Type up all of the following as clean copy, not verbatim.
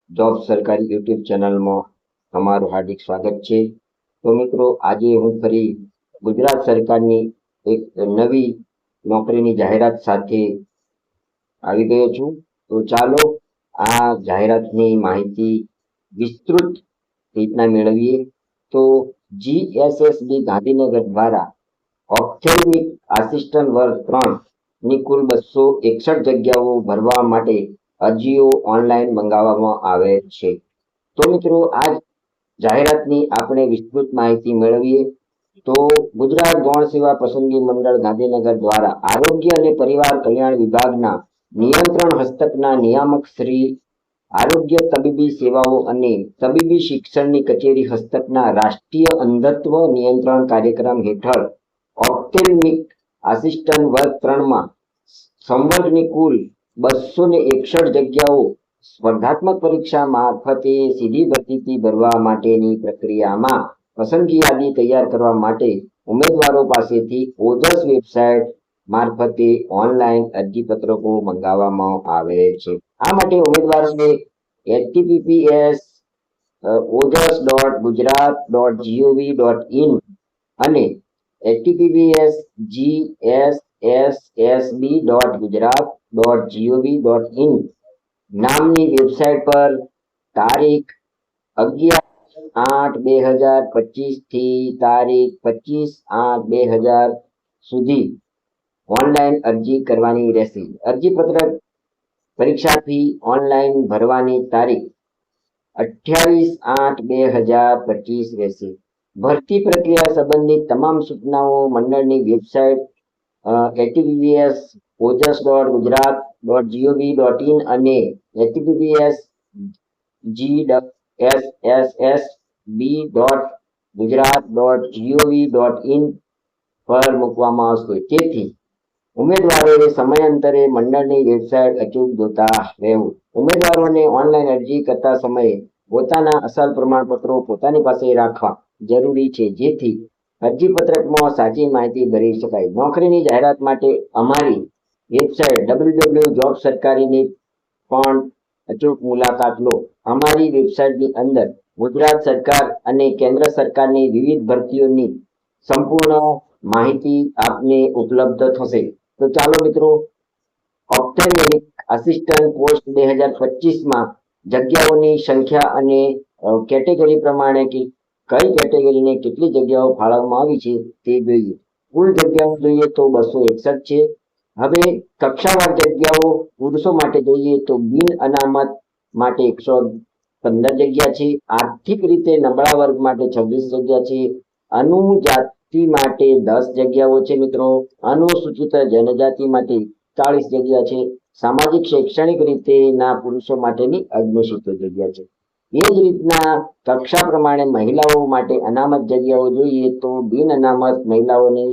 Job સરકારી YouTube ચેનલમાં તમારું હાર્દિક સ્વાગત છે। તો મિત્રો, આજે હું ફરી ગુજરાત સરકારની એક નવી નોકરીની જાહેરાત સાથે આવી ગયો છું। તો ચાલો આ જાહેરાતની માહિતી વિસ્તૃત રીતના મેળવીએ। તો જીએસએસબી ગાંધીનગર દ્વારા ઓપ્થેલ્મિક આસિસ્ટન્ટ વર્ગ 3 ની કુલ 261 જગ્યાઓ ભરવા માટે અરજીઓ ઓનલાઈન મંગાવવામાં આવે છે। તો મિત્રો, આ જાહેરાતની આપણે વિસ્તૃત માહિતી મેળવીએ। તો ગુજરાત ગૌણ સેવા પસંદગી મંડળ ગાંધીનગર દ્વારા આરોગ્ય અને પરિવાર કલ્યાણ વિભાગના નિયંત્રણ હસ્તકના નિયામક શ્રી આરોગ્ય તબીબી સેવાઓ અને તબીબી શિક્ષણની કચેરી હસ્તકના રાષ્ટ્રીય અંધત્વ નિયંત્રણ કાર્યક્રમ હેઠળ ઓપ્થેલ્મિક આસિસ્ટન્ટ વર્ગ 3 માં સંવર્ગની કુલ 261 જગ્યાઓ સ્પર્ધાત્મક પરીક્ષા મારફતે સીધી ભરતીથી ભરવા માટેની પ્રક્રિયામાં પસંદગી યાદી તૈયાર કરવા માટે ઉમેદવારો પાસેથી ઓજસ વેબસાઇટ મારફતે ઓનલાઈન અરજીપત્રકો મંગાવવામાં આવે છે। આ માટે ઉમેદવારોને https ojas.gujarat.gov.in અને https://gssb.gujarat.gov.in નામની વેબસાઇટ પર તારીખ 11/8/2025 થી તારીખ 25/8/2000 સુધી ઓનલાઈન અરજી કરવાની રહેશે। અરજીપત્રક પરીક્ષા ફી ઓનલાઈન ભરવાની તારીખ 28/8/2025 રહેશે। ભરતી પ્રક્રિયા સંબંધિત તમામ સૂચનાઓ મંડળની વેબસાઇટ https://ojas.gujarat.gov.in અને https://gssb.gujarat.gov.in પર મૂકવામાં આવશે। તેથી ઉમેદવારોએ સમયાંતરે મંડળની વેબસાઇટ અચૂક જોતા રહેવું। ઉમેદવારોને ઓનલાઈન અરજી કરતા સમયે પોતાના અસલ પ્રમાણપત્રો પોતાની પાસે રાખવા જરૂરી છે, જેથી અરજીપત્રકમાં સાચી માહિતી ભરી શકાય। નોકરીની જાહેરાત માટે અમારી વેબસાઇટ www.jobsarkari.ની પણ અચૂક મુલાકાત લો। અમારી વેબસાઇટની અંદર ગુજરાત સરકાર અને કેન્દ્ર સરકારની વિવિધ ભરતીઓની સંપૂર્ણ માહિતી આપને ઉપલબ્ધ થશે। તો ચાલો મિત્રો, ઓપ્થેલ્મિક આસિસ્ટન્ટ પોસ્ટ 2025 માં જગ્યાઓની સંખ્યા અને કેટેગરી પ્રમાણે કઈ કેટેગરીને કેટલી જગ્યાઓ ફાળવવામાં આવી છે તે જોઈએ। કુલ જગ્યાઓ જોઈએ તો 261 છે। હવે કક્ષાવાર જગ્યાઓ પુરુષો માટે જોઈએ તો બિન અનામત માટે 115 જગ્યા છે। આર્થિક રીતે નબળા વર્ગ માટે 26 જગ્યા છે। અનુજાતિ માટે 10 જગ્યાઓ છે મિત્રો। અનુસૂચિત જનજાતિ માટે 40 જગ્યા છે। સામાજિક શૈક્ષણિક રીતેના પુરુષો માટેની 69 જગ્યા છે। એ જ રીતના કક્ષા પ્રમાણે મહિલાઓ માટે અનામત જગ્યાઓ જોઈએ તો બિન અનામત મહિલાઓને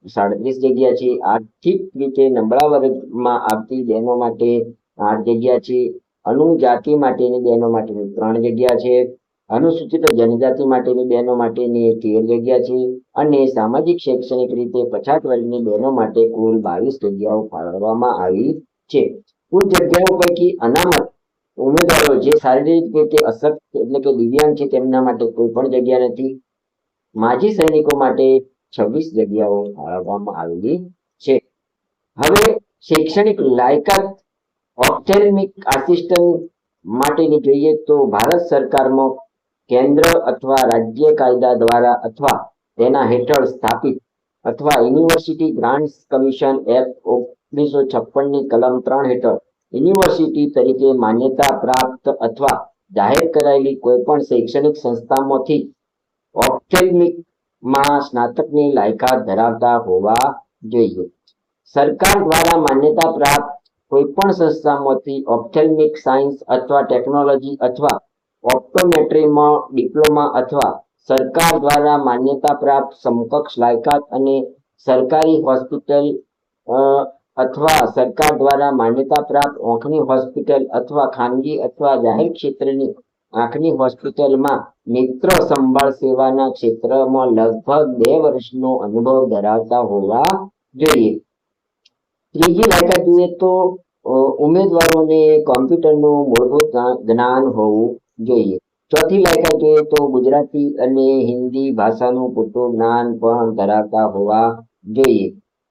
37 જગ્યા છે। આર્થિક રીતે નબળા વર્ગમાં આવતી બહેનો માટે 8 જગ્યા છે। અનુજાતિ માટેની બહેનો માટેની 3 જગ્યા છે। અનુસૂચિત જનજાતિ માટેની બહેનો માટેની 13 જગ્યા છે અને સામાજિક શૈક્ષણિક રીતે પછાત વર્ગની બહેનો માટે કુલ 22 જગ્યાઓ ફાળવવામાં આવી છે। કુલ જગ્યાઓ પૈકી અનામત ઉમેદવારો જે શારીરિક રીતે અશક્ત એટલે કે દિવ્યાંગ છે તેમના માટે કોઈ પણ જગ્યા નથી। માજી સૈનિકો માટે 26 જગ્યાઓ ફાળવવામાં આવેલી છે। હવે શૈક્ષણિક લાયકાત ઓપ્થેલ્મિક આસિસ્ટન્ટ માટેની જોઈએ તો ભારત સરકારમાં કેન્દ્ર અથવા રાજ્ય કાયદા દ્વારા અથવા તેના હેઠળ સ્થાપિત અથવા યુનિવર્સિટી ગ્રાન્ટ્સ કમિશન એક્ટ 1956 ની કલમ 3 હેઠળ યુનિવર્સિટી તરીકે માન્યતા પ્રાપ્ત અથવા જાહેર કરાયેલી કોઈપણ શૈક્ષણિક સંસ્થામાંથી ઓપ્થેલ્મિકમાં સ્નાતકની લાયકાત ધરાવતા હોવા જોઈએ। સરકાર દ્વારા માન્યતા પ્રાપ્ત કોઈપણ સંસ્થામાંથી ઓપ્થેલ્મિક સાયન્સ અથવા ટેકનોલોજી અથવા ઓપ્ટોમેટ્રીમાં ડિપ્લોમા અથવા સરકાર દ્વારા માન્યતા પ્રાપ્ત સમકક્ષ લાયકાત અને સરકારી હોસ્પિટલ અથવા સરકાર દ્વારા માન્યતા પ્રાપ્ત આંખની હોસ્પિટલ અથવા ખાનગી અથવા જાહેર ક્ષેત્રની આંખની હોસ્પિટલમાં નેત્ર સંભાળ સેવાના ક્ષેત્રમાં લગભગ 2 વર્ષનો અનુભવ ધરાવતા હોવા જોઈએ। ત્રીજી લાયકાત જોઈએ તો ઉમેદવારોને કોમ્પ્યુટરનું મૂળભૂત જ્ઞાન હોવું જોઈએ. ચોથી લાયકાત જોઈએ તો ગુજરાતી અને હિન્દી ભાષાનું પૂરતું જ્ઞાન પણ ધરાવતા હોવા જોઈએ.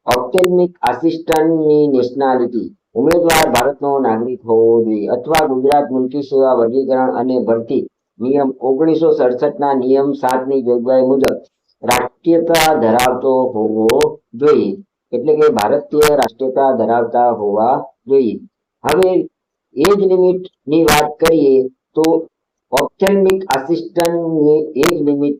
ઓપ્થેલ્મિક આસિસ્ટન્ટની નેશનાલિટી ઉમેદવાર ભારતનો નાગરિક હોવો જોઈએ અથવા ગુજરાત મુલ્કી સેવા વર્ગીકરણ અને ભરતી નિયમ 1967 નિયમ 7 ની જોગવાઈ મુજબ રાષ્ટ્રીયતા ધરાવતો હોવો જોઈએ. એટલે કે ભારતીય રાષ્ટ્રીયતા ધરાવતા હોવા જોઈએ. હવે એજ લિમિટ ની વાત કરીએ તો ઓપ્થેલ્મિક આસિસ્ટન્ટની એજ લિમિટ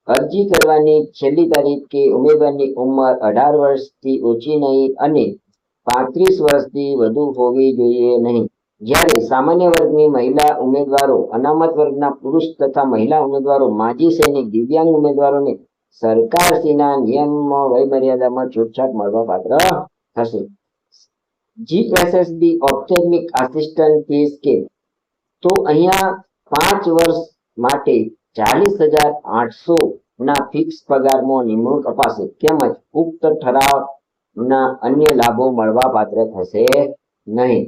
અરજી કરવાની છેલ્લી તારીખ કે ઉમેદવારની ઉંમર 18 વર્ષથી ઓછી નહીં અને 35 વર્ષથી વધુ હોવી જોઈએ નહીં. જ્યારે સામાન્ય વર્ગની મહિલા ઉમેદવારો, અનામત વર્ગના પુરુષ તથા મહિલા ઉમેદવારો, માજી સૈનિક, દિવ્યાંગ ઉમેદવારોને સરકારશ્રીના નિયમમાં વયમર્યાદામાં છૂટછાટ મળવા પાત્ર થશે. GSSB ophthalmic assistant fee scale તો અહીંયા 5 વર્ષ માટે 40,800 ના ફિક્સ પગારમાં નિમણૂક અપાશે તેમજ ઉક્ત ઠરાવના અન્ય લાભો મળવા પાત્ર થશે નહીં.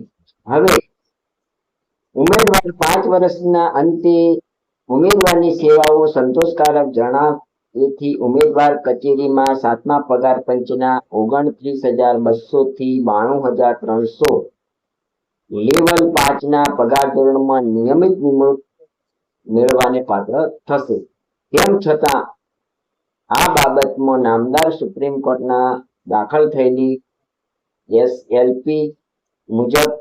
હવે ઉમેદવાર 5 વર્ષના અંતે ઉમેદવારની સેવાઓ સંતોષકારક જણાવથી ઉમેદવાર કચેરીમાં 7મા પગાર પંચના 29,200 થી 92,300 લેવલ 5 ના પગાર ધોરણમાં નિયમિત નિમણૂક મેળવવાને પાત્ર થશે. તેમ છતાં આ બાબતમાં નામદાર સુપ્રીમ કોર્ટના દાખલ થયેલી એસએલપી મુજબ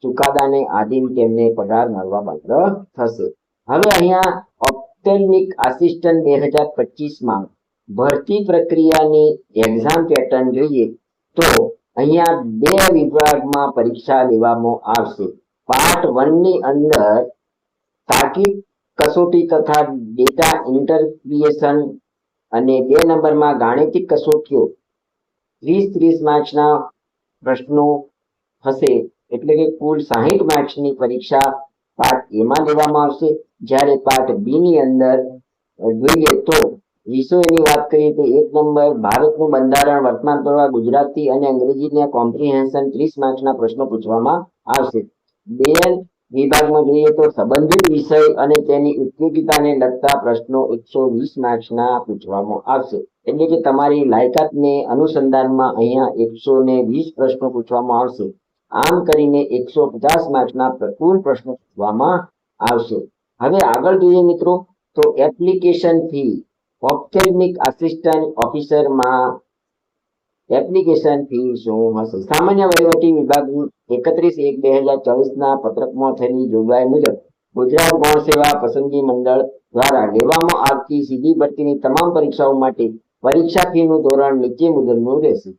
ચુકાદાને આધીન તેમને પગાર મળવા પાત્ર થશે. હવે અહીંયા ઓપ્થેલ્મિક આસિસ્ટન્ટ 2025 ભરતી પ્રક્રિયાની એક્ઝામ પેટર્ન જોઈએ તો અહીંયા 2 વિભાગમાં પરીક્ષા લેવામાં આવશે. પાર્ટ 1 ની અંદર તાર્કિક કસોટી તથા ડેટા ઇન્ટરપ્રિટેશન અને 2 નંબરમાં ગાણિતિક કસોટીઓ 30 માર્ક્સના પ્રશ્નો હશે. એટલે કે કુલ 60 માર્ક્સની પરીક્ષા પાર્ટ એ માં લેવામાં આવશે. જ્યારે પાર્ટ બી ની અંદર જોઈએ તો વિષયોની વાત કરીએ તો 1 નંબર ભારતનું બંધારણ, વર્તમાન પ્રવાહ, ગુજરાતી અને અંગ્રેજીના કોમ્પ્રિહેન્શન 30 માર્ક્સના પ્રશ્નો પૂછવામાં આવશે. 2 વિભાગમાં જોઈએ તો સંબંધિત વિષય અને તેની ઉપયોગિતાને લગતા પ્રશ્નો 120 માર્ક્સના પૂછવામાં આવશે. એટલે કે તમારી લાયકાતને અનુસંધાનમાં અહીંયા 120 પ્રશ્નો પૂછવામાં આવશે. આમ કરીને 150 માર્ક્સના કુલ પ્રશ્નો પૂછવામાં આવશે. હવે આગળ જોઈએ મિત્રો તો એપ્લિકેશન ફી ઓપ્થેલ્મિક આસિસ્ટન્ટ ઓફિસરમાં એપ્લિકેશન ફી શું હશે? સામાન્ય વહીવટી વિભાગ 31/1/2024 ના પત્રકમાં થયેલી જોગવાઈ મુજબ ગુજરાત ગૌણ સેવા પસંદગી મંડળ દ્વારા લેવામાં આવતી સીધી ભરતીની તમામ પરીક્ષાઓ માટે પરીક્ષા ફીનું ધોરણ નીચે મુજબનું રહેશે.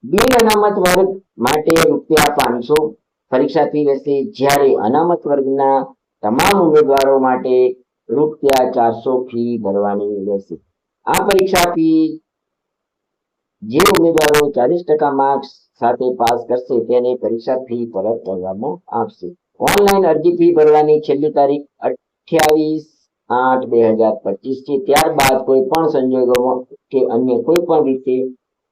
બિન અનામત વર્ગ માટે ₹500 પરીક્ષા ફી રહેશે, જ્યારે અનામત વર્ગના તમામ ઉમેદવારો માટે ₹400 ફી ભરવાની રહેશે. આ પરીક્ષા ફી જે ઉમેદવારો 40% માર્ક્સ સાથે પાસ કરશે તેને પરીક્ષા ફી પરત કરવામાં આવશે. ઓનલાઈન અરજી ફી ભરવાની છેલ્લી તારીખ 28/8/2025 છે. ત્યારબાદ કોઈ પણ સંજોગોમાં કે અન્ય કોઈ પણ રીતે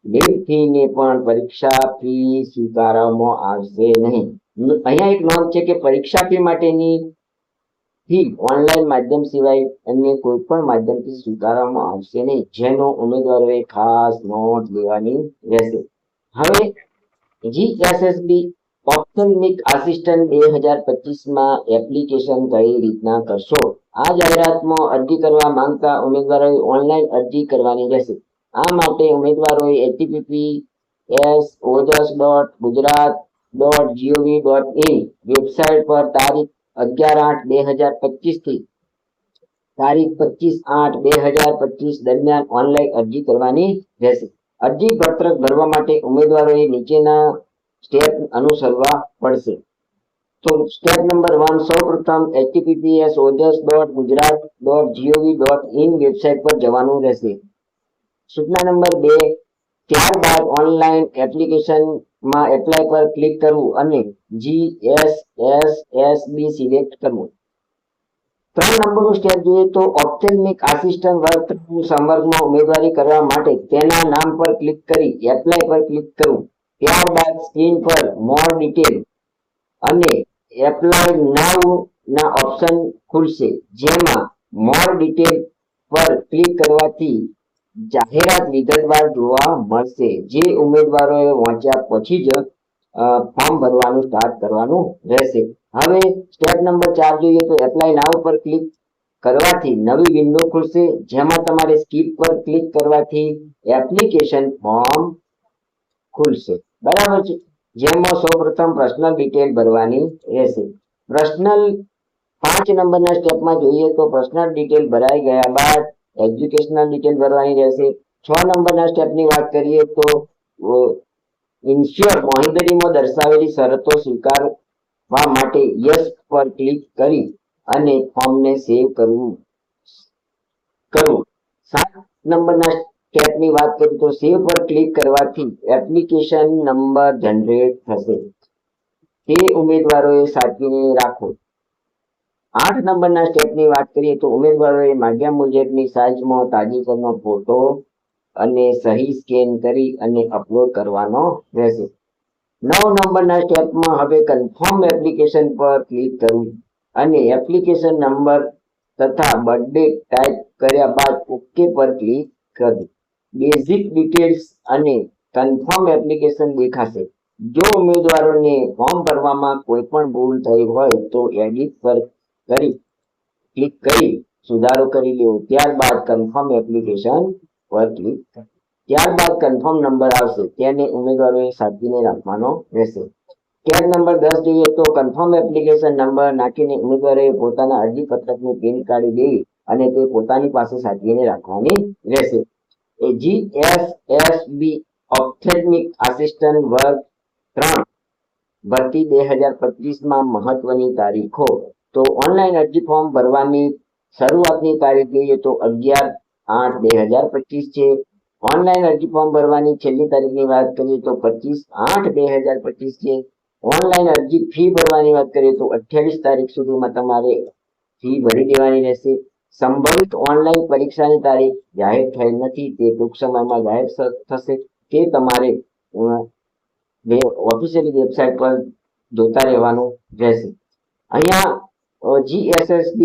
લેટ ફીને પણ પરીક્ષા ફી સ્વીકારવામાં આવશે નહીં. અહીંયા એક નોંધ છે કે પરીક્ષા ફી માટેની ફી ઓનલાઈન માધ્યમ સિવાય અન્ય કોઈ પણ માધ્યમથી સ્વીકારવામાં આવશે નહીં, જેનો ઉમેદવારોએ ખાસ નોંધ લેવાની રહેશે. હવે જીએસએસબી ઓપ્થેલ્મિક આસિસ્ટન્ટ 2025 એપ્લિકેશન કઈ રીતના કરશો? આ જાહેરાતમાં અરજી કરવા માંગતા ઉમેદવારોએ ઓનલાઈન અરજી કરવાની રહેશે. આ માટે ઉમેદવારોએ https://ojas.gujarat.gov.in વેબસાઇટ પર તારીખ 11/8/2025 થી તારીખ 25/8/2025 દરમિયાન ઓનલાઈન અરજી કરવાની રહેશે. અરજી પત્રક ભરવા માટે ઉમેદવારોએ નીચેના સ્ટેપ અનુસરવા પડશે. તો સ્ટેપ નંબર 1, સૌપ્રથમ https://ojas.gujarat.gov.in વેબસાઇટ પર જવાનું રહેશે. સૂચના નંબર 2, ત્યારબાદ ઓનલાઈન એપ્લિકેશનમાં એપ્લાય પર ક્લિક કરવું અને જીએસએસબી સિલેક્ટ કરવું. 3 નંબરનું સ્ટેપ જોઈએ તો ઓપ્થેલ્મિક આસિસ્ટન્ટ વર્ગમાં ઉમેદવારી કરવા માટે તેના નામ પર ક્લિક કરી એપ્લાય પર ક્લિક કરવું. ત્યારબાદ સ્ક્રીન પર મોર ડિટેલ અને એપ્લાય નાઉ ના ઓપ્શન ખુલશે, જેમાં મોર ડિટેલ પર ક્લિક કરવાથી જાહેરાત વિગતવાર જોવા મળશે. જે ઉમેદવારોએ વાંચ્યા પછી જ ફોર્મ ભરવાનું સ્ટાર્ટ કરવાનું રહેશે. હવે સ્ટેપ નંબર 4 જોઈએ તો એપ્લાય નાઉ પર ક્લિક કરવાથી નવી વિન્ડો ખુલશે, જેમાં તમારે સ્કીપ પર ક્લિક કરવાથી એપ્લિકેશન ફોર્મ ખુલશે. બરાબર છે. જેમાં સૌપ્રથમ પર્સનલ ડિટેલ ભરવાની રહેશે. પર્સનલ 5 નંબરના સ્ટેપમાં જોઈએ તો પર્સનલ ડિટેલ ભરાઈ ગયા બાદ એજ્યુકેશનલ ડિટેલ ભરવાની રહેશે. 6 નંબરના સ્ટેપની વાત કરીએ તો ઇન્શ્યોર બાંહેધરીમાં દર્શાવેલી શરતો સ્વીકારવા માટે યસ પર ક્લિક કરી અને ફોર્મને સેવ કરવું. 7 નંબરના સ્ટેપની વાત કરીએ તો સેવ પર ક્લિક કરવાથી એપ્લિકેશન નંબર જનરેટ થશે, તે ઉમેદવારોએ સાચવીને રાખો. 8 નંબરના સ્ટેપની વાત કરીએ તો ઉમેદવારોએ માંગ્યા મુજબની સાઇઝમાં તાજેતરનો ફોટો અને સહી સ્કેન કરી અને અપલોડ કરવાનો રહેશે. 9 નંબરના સ્ટેપમાં હવે કન્ફર્મ એપ્લિકેશન પર ક્લિક કરવું અને એપ્લિકેશન નંબર તથા બર્થડે ટાઈપ કર્યા બાદ ઓકે પર ક્લિક કરવું. બેઝિક ડિટેલ્સ અને કન્ફર્મ એપ્લિકેશન દેખાશે. જો ઉમેદવારોને ફોર્મ ભરવામાં કોઈ પણ ભૂલ થઈ હોય તો એડિટ પર ક્લિક કરી સુધારો કરી લેવો. ત્યારબાદ કન્ફર્મ એપ્લિકેશન પર ક્લિક કરો. ત્યારબાદ કન્ફર્મ નંબર આવશે, તેને ઉમેદવારોએ સાચવીને રાખવાનો રહેશે. સ્ટેપ નંબર 10 જોઈએ તો કન્ફર્મ એપ્લિકેશન નંબર નાખીને ઉમેદવારોએ પોતાના અરજી પત્રકની પ્રિન્ટ કાઢી દેવી અને તે પોતાની પાસે સાચવીને રાખવાની રહેશે. GSSB ઓપ્થેલ્મિક આસિસ્ટન્ટ વર્ગ 3 ભરતી 2025 મહત્વની તારીખો. તો ઓનલાઈન અરજી ફોર્મ ભરવાની શરૂઆતની તારીખ જોઈએ તો 11/8/2025 છે. ઓનલાઈન અરજી ફોર્મ ભરવાની છેલ્લી તારીખની વાત કરીએ તો 25/8/2025 છે. ઓનલાઈન અરજી ફી ભરવાની વાત કરીએ તો 28 તારીખ સુધીમાં તમારે ફી ભરી દેવાની રહેશે. સંભવિત ઓનલાઈન પરીક્ષાની તારીખ જાહેર થયેલ નથી, તે ટૂંક સમયમાં જાહેર થશે, તે તમારે ઓફિશિયલી વેબસાઇટ પર જોતા રહેવાનું રહેશે. અહીંયા GSSB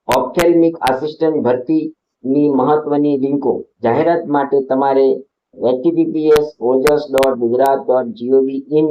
ઓપ્થેલ્મિક આસિસ્ટન્ટ ભરતીની મહત્વની લિંકો જાહેરાત માટે તમારે https://ojs.gujarat.gov.in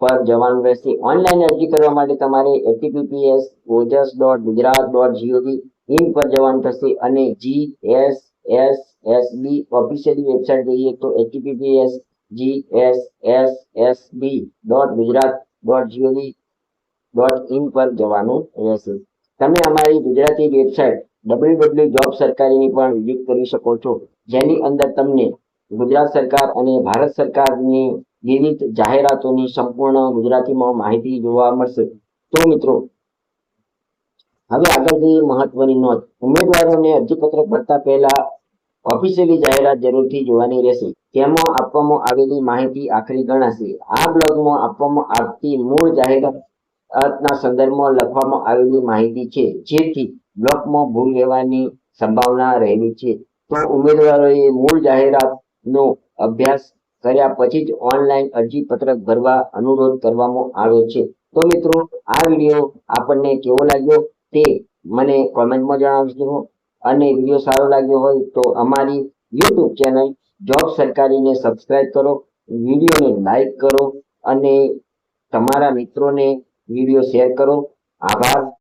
પર જવાનું રહેશે. ઓનલાઈન અરજી કરવા માટે તમારે https://ojs.gujarat.gov.in પર જવાનું થશે અને GSSB ઓફિશિયલી વેબસાઇટ જોઈએ તો https://gssb.gujarat.gov.in પર જવાનું રહેશે. તમે અમારી ગુજરાતી વેબસાઇટ www.jobsarkari પણ વિઝિટ કરી શકો છો, જેની અંદર તમને ગુજરાત સરકાર અને ભારત સરકારની વિવિધ જાહેરાતોની સંપૂર્ણ ગુજરાતીમાં માહિતી જોવા મળશે. તો મિત્રો, હવે આગળ જઈએ મહત્વની નોંધ. ઉમેદવારોને અરજીપત્રક ભરતા પહેલા ઓફિશિયલી જાહેરાત જરૂરથી જોવાની રહેશે. તેમાં આપવામાં આવેલી માહિતી આખરી ગણાશે. આ બ્લોગમાં આપવામાં આવતી મૂળ જાહેરાતના સંદર્ભમાં લખવામાં આવેલી માહિતી છે, જેથી બ્લોગમાં ભૂલ રહેવાની સંભાવના રહેલી છે. તો ઉમેદવારોએ મૂળ જાહેરાતનો અભ્યાસ કર્યા પછી જ ઓનલાઈન અરજી પત્રક ભરવા અનુરોધ કરવામાં આવ્યો છે. તો મિત્રો, આ વિડીયો આપણને કેવો લાગ્યો તે મને કોમેન્ટમાં જણાવજો અને વિડીયો સારો લાગ્યો હોય તો અમારી યુટ્યુબ ચેનલ જોબ સરકારીને સબસ્ક્રાઇબ કરો, વિડીયોને લાઈક કરો અને તમારા મિત્રોને વિડીયો શેર કરો. આભાર.